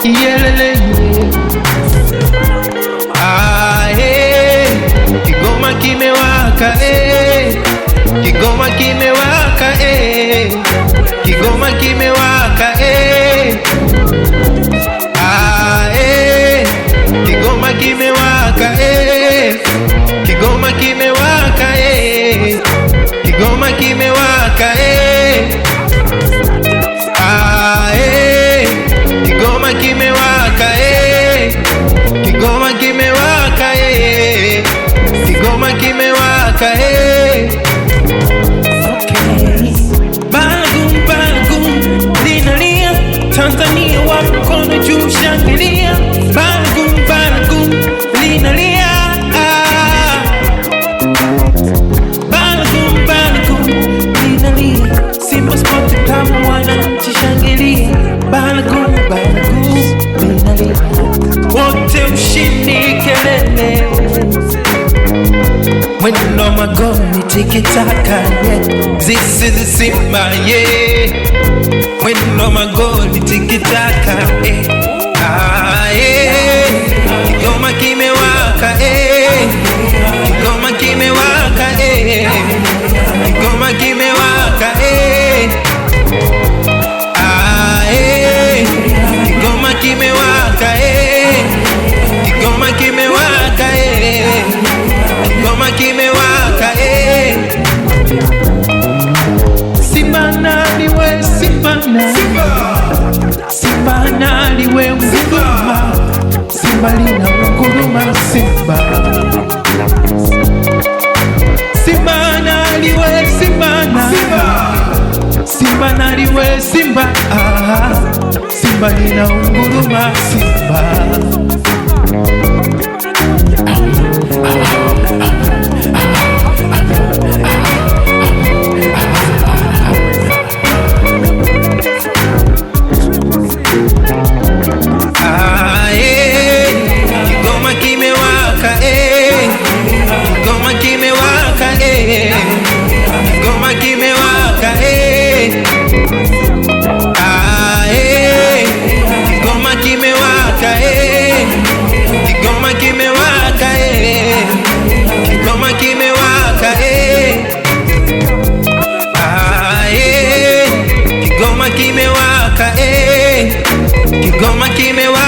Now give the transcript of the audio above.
Yelele. Kigoma kimewaka Kigoma kimewaka Kigoma kimewaka Kigoma kimewaka Kigoma kimewaka Kigoma kimewaka Kigoma kimewaka Kigoma kimewaka Kigoma kimewaka Balagum balagum linalia, Tanzania wa mkono juu shangilia. Balagum balagum linalia, Balagum balagum linalia, Simba Sports kama wananchi shangilia. Balagum balagum linalia, wote ushindi kelele. Mwendo magoli tiki-taka, yeah. This is the Simba, yeah. Mwendo magoli tiki-taka, yeah. Kigoma kimewaka, Kigoma kimewaka, Kigoma kimewaka, Kigoma kimewaka, Kigoma kimewaka, Kigoma kimewaka, Simba naliwe, Simba naliwe, Simba naliwe unguruma, Simba lina unguruma, Simba. Simba naliwe, Simba naliwe, Simba naliwe, Simba. Simba lina unguruma, Simba. Kigoma kimewaka, Kigoma kimewaka, Kigoma kimewaka, Kigoma kimewaka, Kigoma kimewaka, Kigoma kimewaka, Kigoma kimewaka, Kigoma kimewaka.